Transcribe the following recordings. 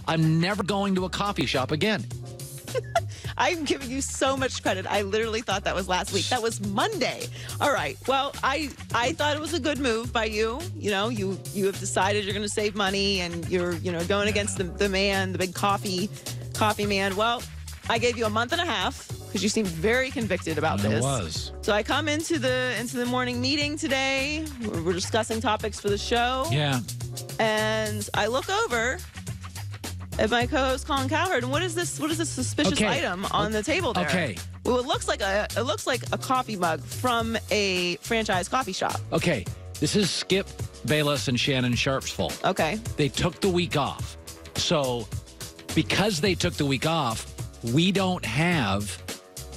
I'm never going to a coffee shop again. I'm giving you so much credit. I literally thought that was last week. That was Monday. All right. Well, I thought it was a good move by you. You know, you have decided you're going to save money and you're, going against the man, the big coffee man. Well, I gave you a month and a half because you seemed very convicted about this. I was. So I come into the morning meeting today. We're discussing topics for the show. Yeah. And I look over at my co-host Colin Cowherd, and what is this suspicious item on the table there? Okay. Well, it looks like a coffee mug from a franchise coffee shop. Okay. This is Skip Bayless and Shannon Sharp's fault. Okay. They took the week off. So because they took the week off, we don't have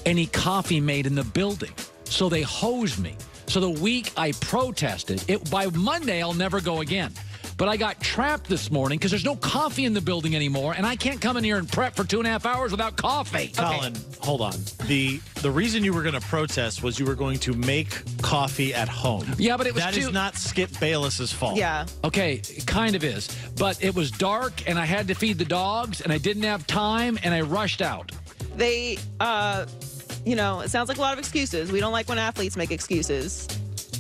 any coffee made in the building. So they hosed me. So the week I protested, by Monday I'll never go again. But I got trapped this morning because there's no coffee in the building anymore, and I can't come in here and prep for 2.5 hours without coffee. Colin, hold on. The reason you were going to protest was you were going to make coffee at home. Yeah, but it was That is not Skip Bayless's fault. Yeah. Okay, it kind of is. But it was dark, and I had to feed the dogs, and I didn't have time, and I rushed out. They, it sounds like a lot of excuses. We don't like when athletes make excuses.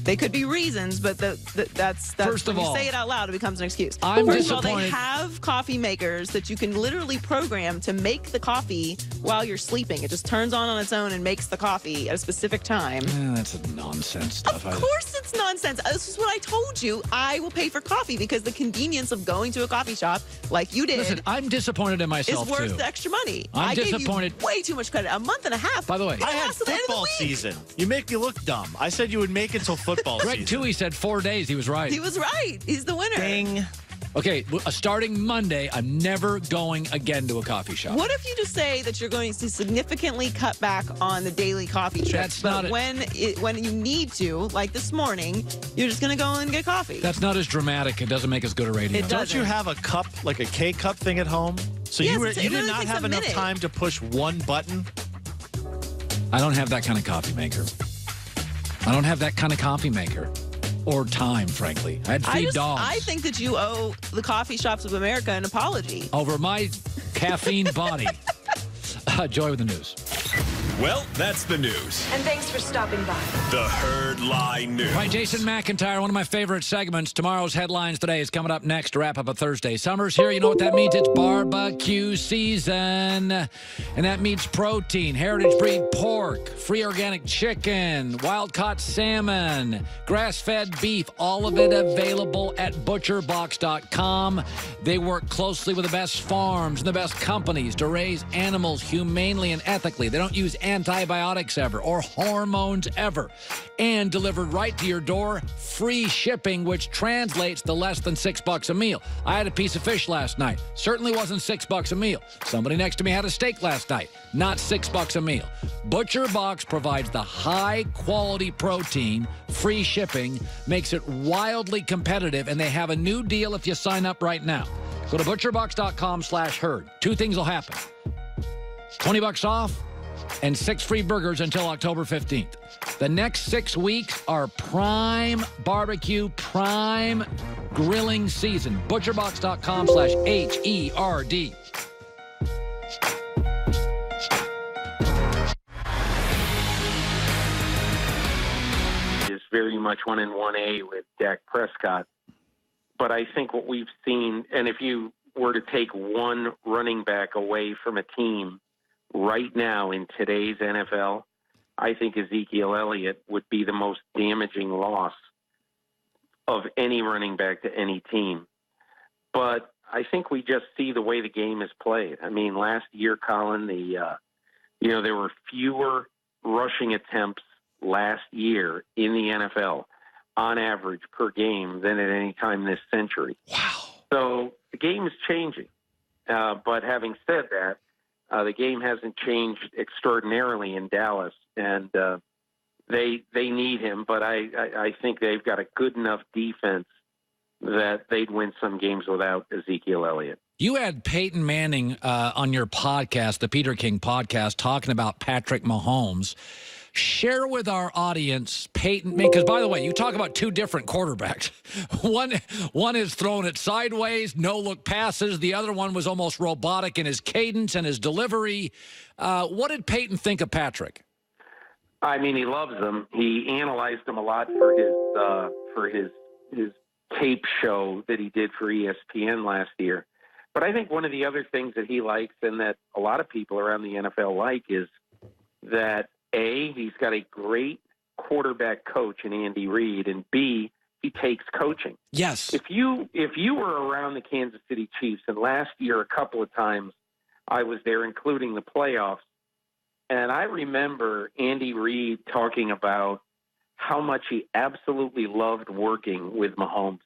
They could be reasons, but that's First of when all, you say it out loud, it becomes an excuse. I'm First of all, disappointed. they have coffee makers that you can literally program to make the coffee while you're sleeping. It just turns on its own and makes the coffee at a specific time. That's nonsense stuff. Of course it's nonsense. This is what I told you. I will pay for coffee because the convenience of going to a coffee shop like you did Listen, I'm disappointed in myself, is worth too. the extra money. I'm Gave disappointed. you way too much credit. A month and a half. By the way, I had football season. You make me look dumb. I said you would make it till football Greg season. Toohey said 4 days. He was right. He was right. He's the winner. Ding. Okay, starting Monday, I'm never going again to a coffee shop. What if you just say that you're going to significantly cut back on the daily coffee trips? That's not it. When you need to, like this morning, you're just going to go and get coffee. That's not as dramatic. It doesn't make as good a radio. It Don't you have a cup, like a K-cup thing at home? So Yes, you it did literally not takes have a enough minute. time to push one button? I don't have that kind of coffee maker. I don't have that kind of coffee maker. Or time, frankly. I'd feed dogs. I think that you owe the coffee shops of America an apology. Over my caffeine body. Joy with the news. Well, that's the news. And thanks for stopping by. The Herd Lie News. Right, Jason McIntyre, one of my favorite segments. Tomorrow's Headlines Today is coming up next to wrap up a Thursday. Summer's here. You know what that means? It's barbecue season. And that means protein, heritage breed pork, free organic chicken, wild-caught salmon, grass-fed beef, all of it available at butcherbox.com. They work closely with the best farms and the best companies to raise animals humanely and ethically. They don't use antibiotics ever or hormones ever, and delivered right to your door, free shipping, which translates to less than $6 a meal. I had a piece of fish last night. Certainly wasn't $6 a meal. Somebody next to me had a steak last night. Not $6 a meal. Butcher Box provides the high quality protein, free shipping, makes it wildly competitive, and they have a new deal if you sign up right now. Go to butcherbox.com/herd. Two things will happen. $20 off and 6 free burgers until October 15th. The next 6 weeks are prime barbecue, prime grilling season. Butcherbox.com/HERD. Is very much 1 and 1A with Dak Prescott. But I think what we've seen, and if you were to take one running back away from a team right now in today's NFL, I think Ezekiel Elliott would be the most damaging loss of any running back to any team. But I think we just see the way the game is played. I mean, last year, Colin, there were fewer rushing attempts last year in the NFL on average per game than at any time this century. Wow. So the game is changing. But having said that, the game hasn't changed extraordinarily in Dallas, and they need him. But I think they've got a good enough defense that they'd win some games without Ezekiel Elliott. You had Peyton Manning on your podcast, the Peter King podcast, talking about Patrick Mahomes. Share with our audience, Peyton, because by the way, you talk about two different quarterbacks. One is throwing it sideways, no-look passes. The other one was almost robotic in his cadence and his delivery. What did Peyton think of Patrick? I mean, he loves him. He analyzed him a lot for his tape show that he did for ESPN last year. But I think one of the other things that he likes and that a lot of people around the NFL like is that, A, he's got a great quarterback coach in Andy Reid, and B, he takes coaching. Yes. If you were around the Kansas City Chiefs, and last year a couple of times I was there, including the playoffs, and I remember Andy Reid talking about how much he absolutely loved working with Mahomes.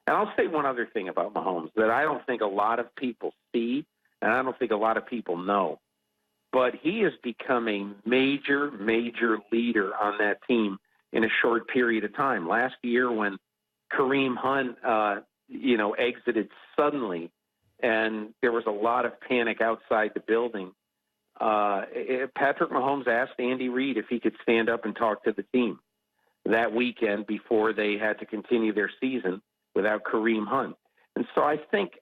And I'll say one other thing about Mahomes that I don't think a lot of people see, and I don't think a lot of people know. But he has become a major, major leader on that team in a short period of time. Last year when Kareem Hunt, exited suddenly, and there was a lot of panic outside the building, Patrick Mahomes asked Andy Reid if he could stand up and talk to the team that weekend before they had to continue their season without Kareem Hunt. And so I think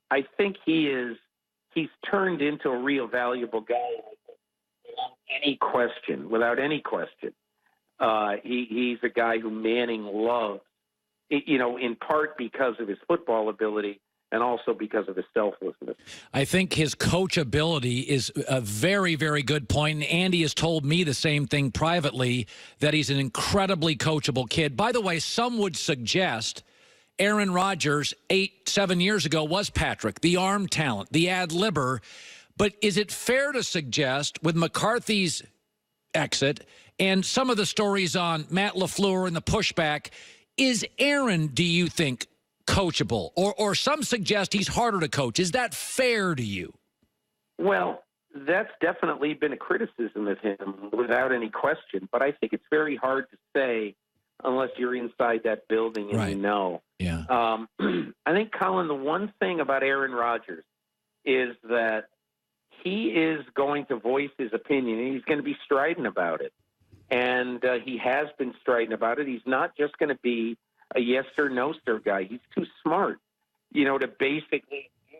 he's turned into a real valuable guy without any question. He's a guy who Manning loves, in part because of his football ability and also because of his selflessness. I think his coachability is a very, very good point. And Andy has told me the same thing privately, that he's an incredibly coachable kid. By the way, some would suggest Aaron Rodgers 7 years ago was Patrick, the arm talent, the ad-libber. But is it fair to suggest with McCarthy's exit and some of the stories on Matt LaFleur and the pushback, is Aaron, do you think, coachable? Or some suggest he's harder to coach. Is that fair to you? Well, that's definitely been a criticism of him without any question. But I think it's very hard to say unless you're inside that building and you know. Yeah. I think, Colin, the one thing about Aaron Rodgers is that he is going to voice his opinion, and he's going to be strident about it. And he has been strident about it. He's not just going to be a yes or no sir guy. He's too smart, to basically do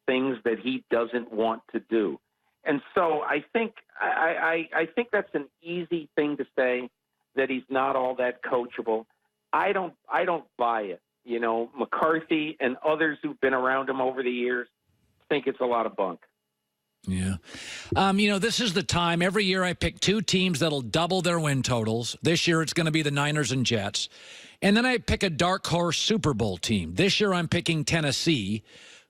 things that he doesn't want to do. And so I think I think that's an easy thing to say, that he's not all that coachable. I don't buy it. McCarthy and others who've been around him over the years think it's a lot of bunk. Yeah. This is the time. Every year I pick two teams that'll double their win totals. This year it's going to be the Niners and Jets. And then I pick a dark horse Super Bowl team. This year I'm picking Tennessee,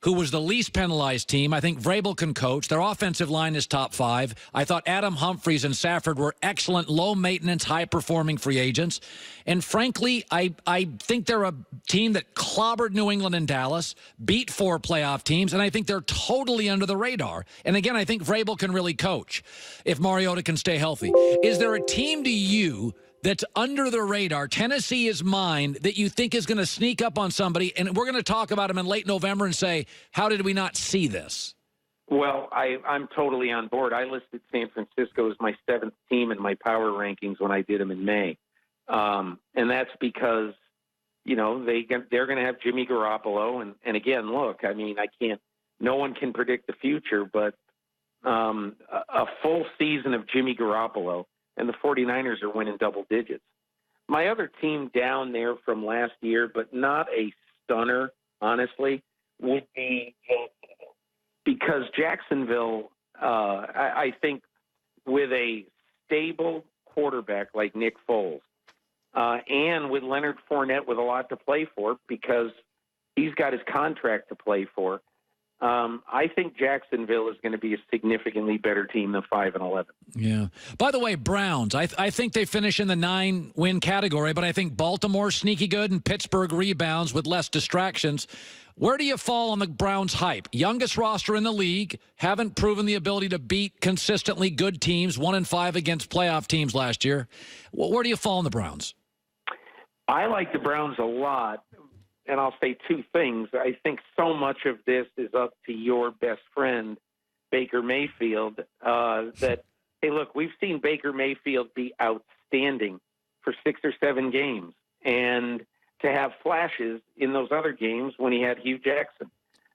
who was the least penalized team. I think Vrabel can coach. Their offensive line is top 5. I thought Adam Humphries and Safford were excellent, low-maintenance, high-performing free agents. And frankly, I think they're a team that clobbered New England and Dallas, beat 4 playoff teams, and I think they're totally under the radar. And again, I think Vrabel can really coach if Mariota can stay healthy. Is there a team to you that's under the radar, Tennessee is mine, that you think is going to sneak up on somebody, and we're going to talk about them in late November and say, how did we not see this? Well, I'm totally on board. I listed San Francisco as my 7th team in my power rankings when I did them in May. And that's because, they're going to have Jimmy Garoppolo. And again, look, no one can predict the future, but a full season of Jimmy Garoppolo, and the 49ers are winning double digits. My other team down there from last year, but not a stunner, honestly, would be Jacksonville. Because Jacksonville, I think with a stable quarterback like Nick Foles, and with Leonard Fournette with a lot to play for because he's got his contract to play for, I think Jacksonville is going to be a significantly better team than 5-11. Yeah. By the way, Browns, I think they finish in the 9-win category, but I think Baltimore sneaky good and Pittsburgh rebounds with less distractions. Where do you fall on the Browns hype? Youngest roster in the league, haven't proven the ability to beat consistently good teams, 1-5 against playoff teams last year. Where do you fall on the Browns? I like the Browns a lot. And I'll say two things. I think so much of this is up to your best friend, Baker Mayfield, that, hey, look, we've seen Baker Mayfield be outstanding outstanding for 6 or 7 games, and to have flashes in those other games when he had Hugh Jackson.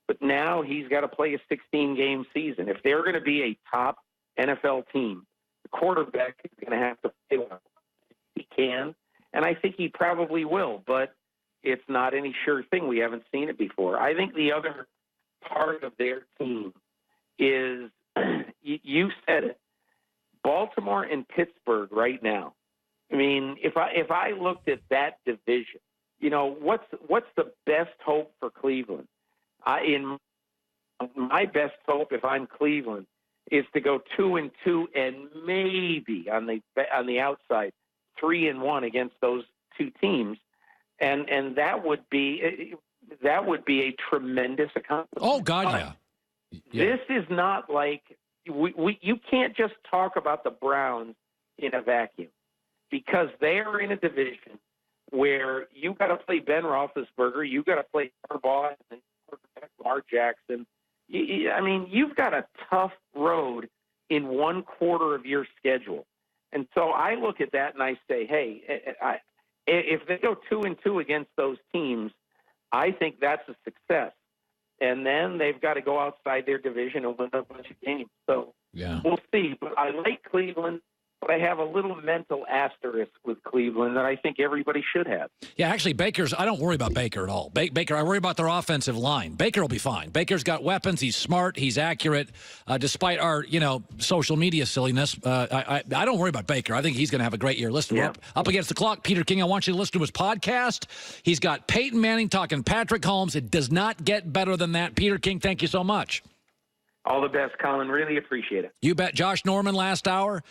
But now he's got to play a 16-game season. If they're going to be a top NFL team, the quarterback is going to have to play well. He can, and I think he probably will, but it's not any sure thing. We haven't seen it before. I think the other part of their team is, you said it, Baltimore and Pittsburgh right now. I mean, if I looked at that division, you know, what's the best hope for Cleveland? In my best hope, if I'm Cleveland, is to go 2-2 and maybe on the outside 3-1 against those two teams, and that would be a tremendous accomplishment. Oh God, yeah. This is not like you can't just talk about the Browns in a vacuum, because they are in a division where you got to play Ben Roethlisberger, you got to play Harbaugh and Lamar Jackson. I mean, you've got a tough road in one quarter of your schedule. And so I look at that and I say, hey, if they go 2-2 against those teams, I think that's a success. And then they've got to go outside their division and win a bunch of games. So we'll see. But I like Cleveland, but I have a little mental asterisk with Cleveland that I think everybody should have. Yeah, actually, I don't worry about Baker at all. Baker, I worry about their offensive line. Baker will be fine. Baker's got weapons. He's smart. He's accurate. Despite our, social media silliness, I don't worry about Baker. I think he's going to have a great year. Listen, we're up against the clock. Peter King, I want you to listen to his podcast. He's got Peyton Manning talking Patrick Holmes. It does not get better than that. Peter King, thank you so much. All the best, Colin. Really appreciate it. You bet. Josh Norman last hour.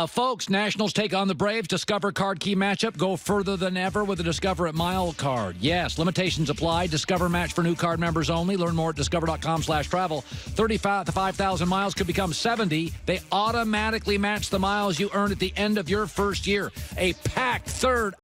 Folks, Nationals take on the Braves. Discover card key matchup. Go further than ever with the Discover at Mile card. Yes, limitations apply. Discover match for new card members only. Learn more at discover.com/travel. 35 to 5,000 miles could become 70. They automatically match the miles you earn at the end of your first year. A packed third